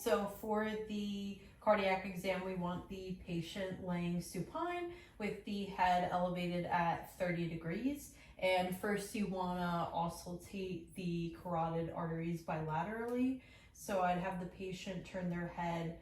So for the cardiac exam, we want the patient laying supine with the head elevated at 30 degrees. And first you want to auscultate the carotid arteries bilaterally. So I'd have the patient turn their head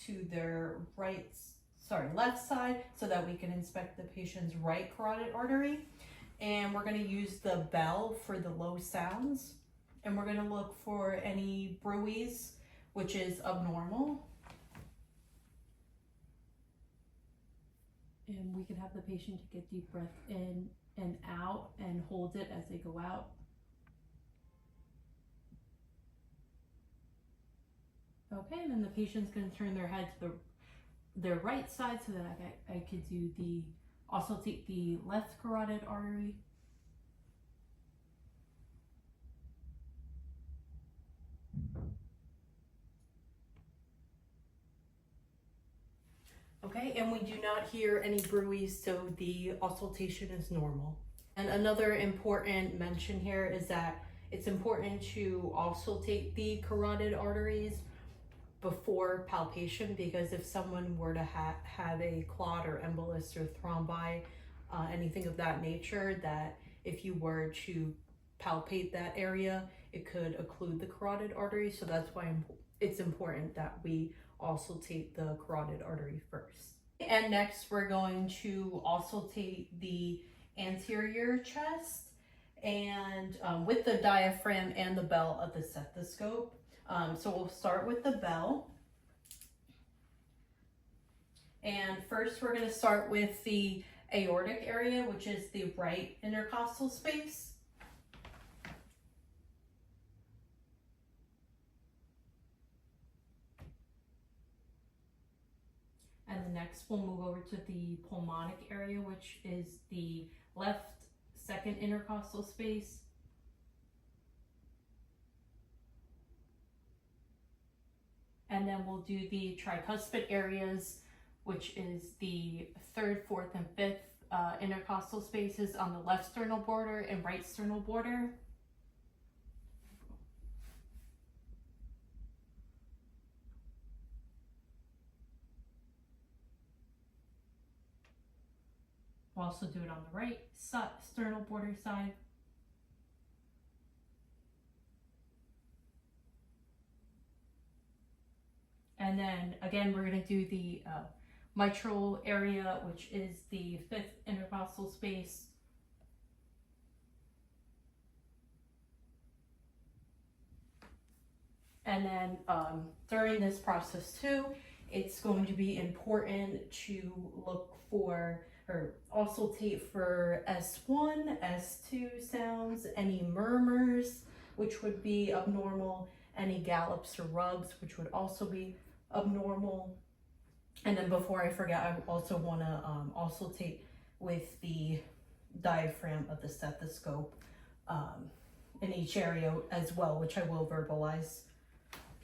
to their left side so that we can inspect the patient's right carotid artery. And we're going to use the bell for the low sounds. And we're going to look for any bruits, which is abnormal. And we can have the patient take a deep breath in and out and hold it as they go out. Okay, and then the patient's going to turn their head to their right side so that I could do auscultate the left carotid artery. Okay, and we do not hear any bruits, so the auscultation is normal. And another important mention here is that it's important to auscultate the carotid arteries before palpation, because if someone were to have a clot or embolus or thrombi, anything of that nature, that if you were to palpate that area, it could occlude the carotid artery. So that's why it's important that we auscultate the carotid artery first. And next we're going to auscultate the anterior chest and with the diaphragm and the bell of the stethoscope. So we'll start with the bell. And first we're going to start with the aortic area, which is the right intercostal space. And the next we'll move over to the pulmonic area, which is the left second intercostal space. And then we'll do the tricuspid areas, which is the third, fourth, and fifth intercostal spaces on the left sternal border and right sternal border. We'll also do it on the right sternal border side. And then again, we're going to do the mitral area, which is the fifth intercostal space. And then during this process too, it's going to be important to look for or auscultate for S1, S2 sounds, any murmurs, which would be abnormal, any gallops or rubs, which would also be abnormal. And then before I forget, I also want to auscultate with the diaphragm of the stethoscope in each area as well, which I will verbalize.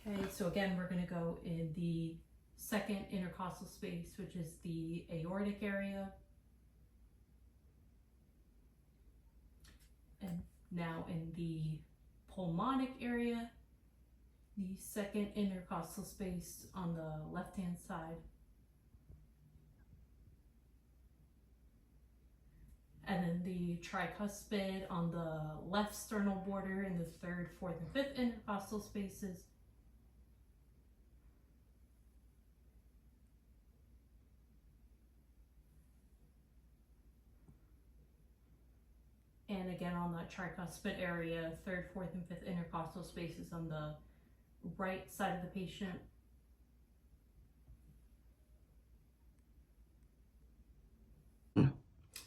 Okay, so again, we're going to go in the second intercostal space, which is the aortic area. And now in the pulmonic area, the second intercostal space on the left-hand side. And then the tricuspid on the left sternal border in the third, fourth, and fifth intercostal spaces. And again on the tricuspid area, third, fourth, and fifth intercostal spaces on the right side of the patient.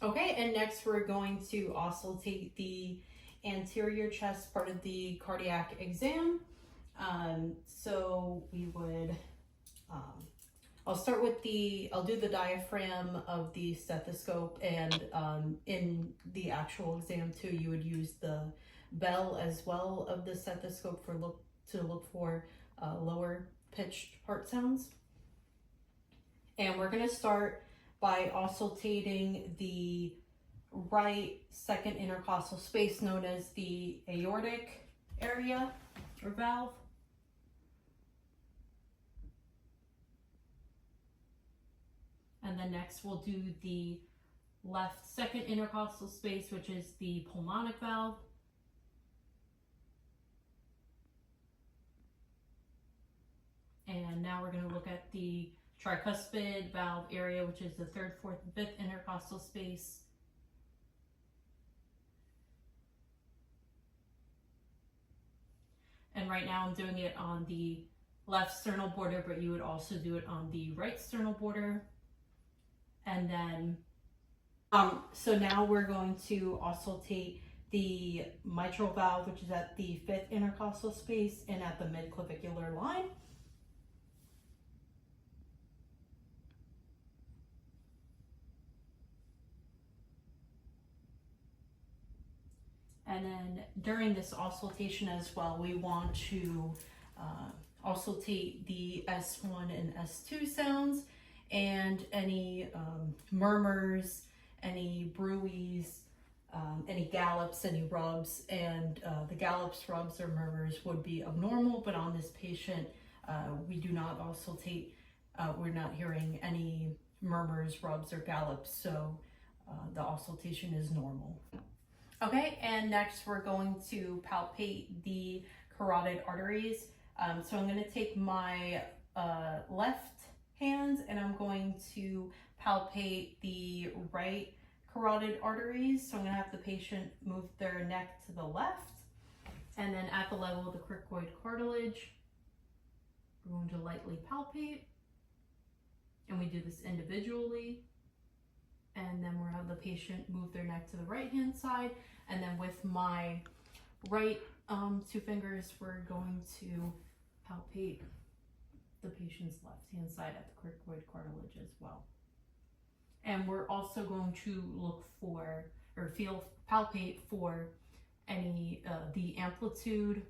Okay, and next we're going to auscultate the anterior chest part of the cardiac exam. So we would, I'll do the diaphragm of the stethoscope, and in the actual exam too, you would use the bell as well of the stethoscope to look for lower pitched heart sounds. And we're going to start by auscultating the right second intercostal space known as the aortic area or valve. And then next we'll do the left second intercostal space, which is the pulmonic valve. And now we're going to look at the tricuspid valve area, which is the third, fourth, and fifth intercostal space. And right now I'm doing it on the left sternal border, but you would also do it on the right sternal border. And then, so now we're going to auscultate the mitral valve, which is at the fifth intercostal space and at the midclavicular line. And then during this auscultation as well, we want to auscultate the S1 and S2 sounds and any murmurs, any bruits, any gallops, any rubs, and the gallops, rubs, or murmurs would be abnormal, but on this patient, we do not auscultate, we're not hearing any murmurs, rubs, or gallops, so the auscultation is normal. Okay, and next we're going to palpate the carotid arteries. So I'm going to take my left hand and I'm going to palpate the right carotid arteries. So I'm going to have the patient move their neck to the left. And then at the level of the cricoid cartilage, we're going to lightly palpate. And we do this individually. And then we'll have the patient move their neck to the right hand side. And then with my right two fingers, we're going to palpate the patient's left hand side at the cricoid cartilage as well. And we're also going to look for, or palpate for any, the amplitude,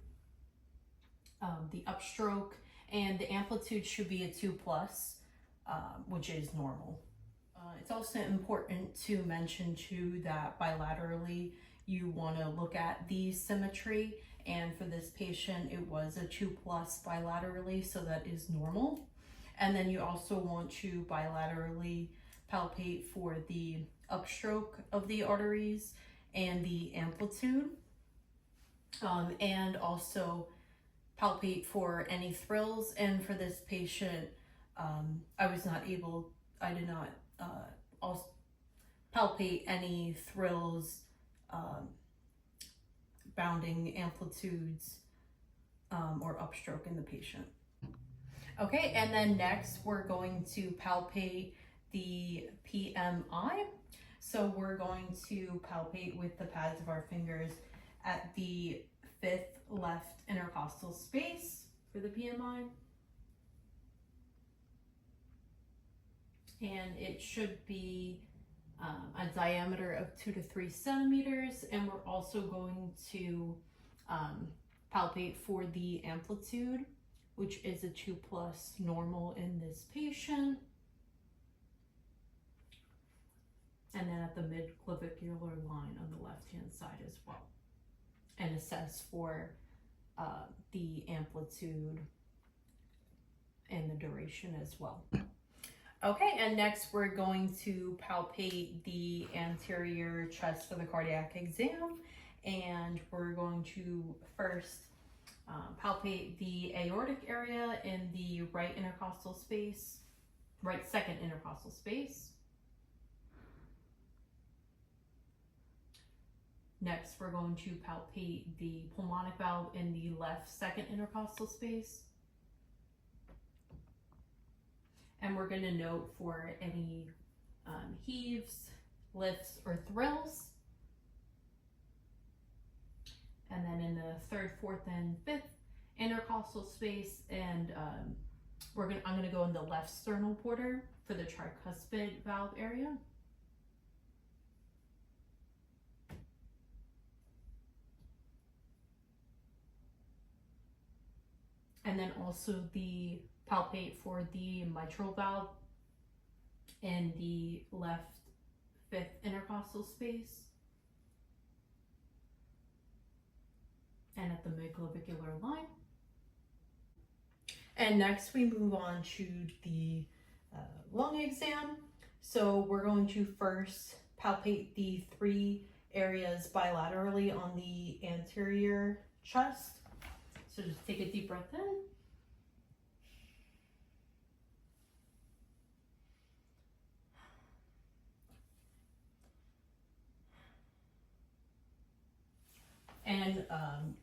the upstroke, and the amplitude should be a 2+, which is normal. It's also important to mention too that bilaterally you want to look at the symmetry, and for this patient it was a 2+ bilaterally, so that is normal. And then you also want to bilaterally palpate for the upstroke of the arteries and the amplitude, and also palpate for any thrills. And for this patient, I did not also palpate any thrills, bounding amplitudes, or upstroke in the patient. Okay, and then next we're going to palpate the PMI. So we're going to palpate with the pads of our fingers at the fifth left intercostal space for the PMI. And it should be a diameter of 2 to 3 centimeters. And we're also going to palpate for the amplitude, which is a 2+ normal in this patient. And then at the midclavicular line on the left-hand side as well. And assess for the amplitude and the duration as well. Okay, and next we're going to palpate the anterior chest for the cardiac exam. And we're going to first palpate the aortic area in the right intercostal space, right second intercostal space. Next, we're going to palpate the pulmonic valve in the left second intercostal space. And we're going to note for any heaves, lifts, or thrills. And then in the third, fourth, and fifth intercostal space, and I'm going to go in the left sternal border for the tricuspid valve area. And then also the palpate for the mitral valve in the left fifth intercostal space and at the midclavicular line. And next we move on to the lung exam. So we're going to first palpate the 3 areas bilaterally on the anterior chest. So just take a deep breath in. And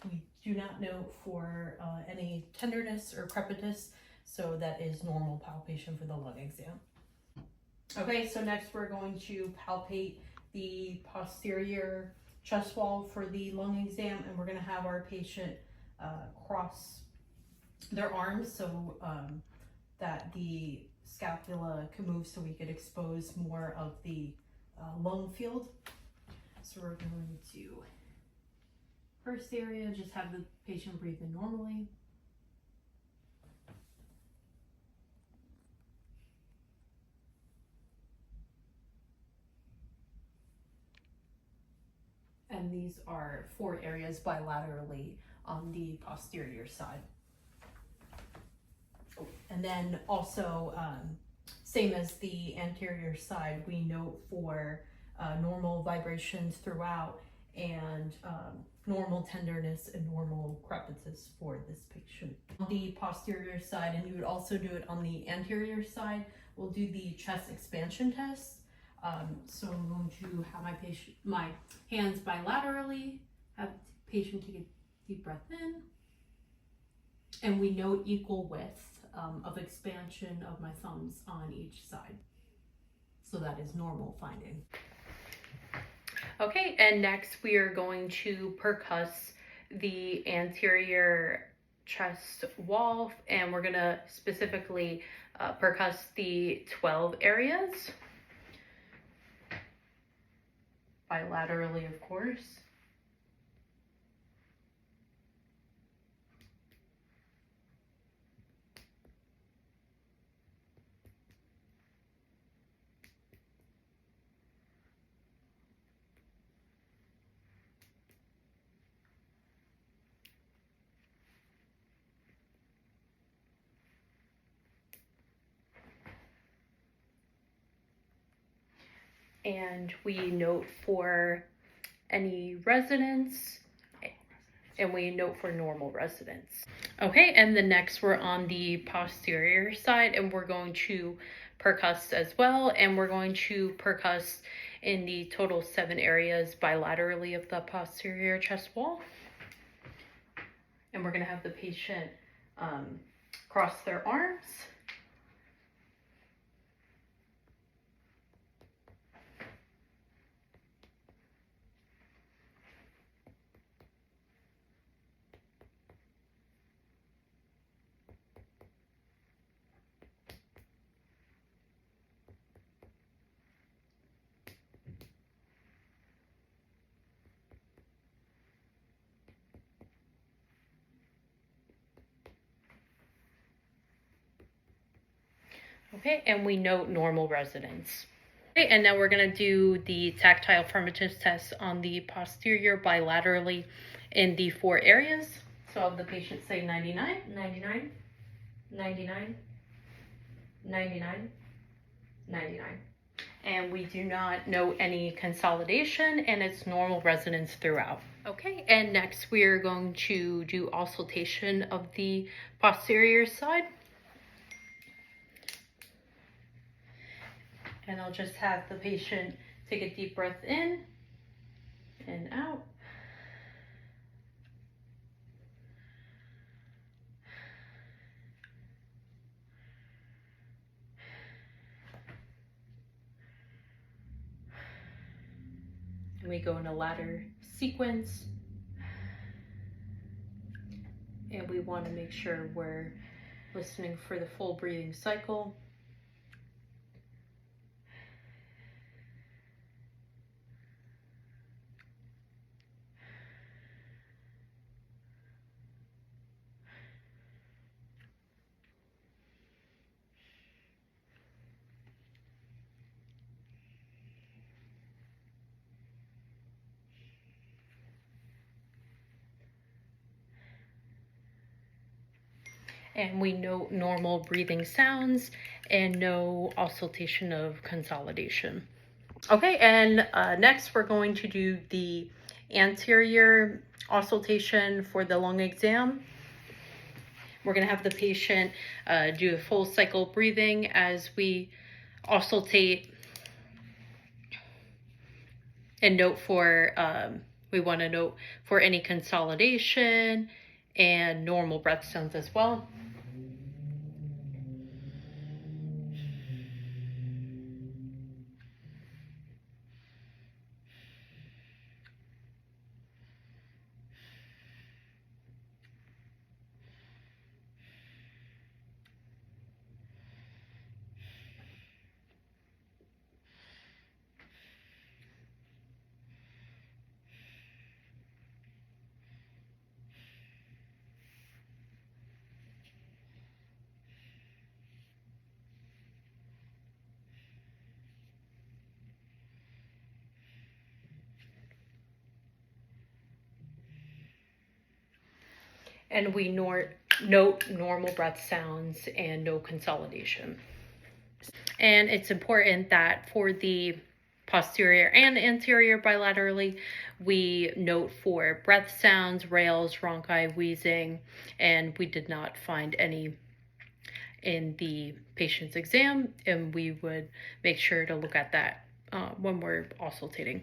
we do not note for any tenderness or crepitus, so that is normal palpation for the lung exam. Okay, so next we're going to palpate the posterior chest wall for the lung exam, and we're going to have our patient cross their arms so that the scapula can move so we could expose more of the lung field. So we're going to, first area, just have the patient breathe in normally. And these are 4 areas bilaterally on the posterior side. And then also, same as the anterior side, we note for normal vibrations throughout and normal tenderness and normal crepitus for this patient. On the posterior side, and you would also do it on the anterior side, we'll do the chest expansion test. So I'm going to have my hands bilaterally, have the patient take a deep breath in, and we note equal width of expansion of my thumbs on each side. So that is normal finding. Okay, and next we are going to percuss the anterior chest wall, and we're gonna specifically percuss the 12 areas, bilaterally of course. And we note for any resonance, and we note for normal resonance. Okay, and the next we're on the posterior side, and we're going to percuss as well, and we're going to percuss in the total 7 areas bilaterally of the posterior chest wall. And we're going to have the patient cross their arms. Okay, and we note normal resonance. Okay, and now we're going to do the tactile affirmative test on the posterior bilaterally in the 4 areas. So I'll have the patient say 99, 99, 99, 99, 99. And we do not note any consolidation, and it's normal resonance throughout. Okay, and next we are going to do auscultation of the posterior side. And I'll just have the patient take a deep breath in and out. And we go in a ladder sequence. And we want to make sure we're listening for the full breathing cycle. And we note normal breathing sounds and no auscultation of consolidation. Okay, and next we're going to do the anterior auscultation for the lung exam. We're going to have the patient do a full cycle breathing as we auscultate and note for, we want to note for any consolidation and normal breath sounds as well. And we note normal breath sounds and no consolidation. And it's important that for the posterior and anterior bilaterally, we note for breath sounds, rales, rhonchi, wheezing, and we did not find any in the patient's exam, and we would make sure to look at that when we're auscultating.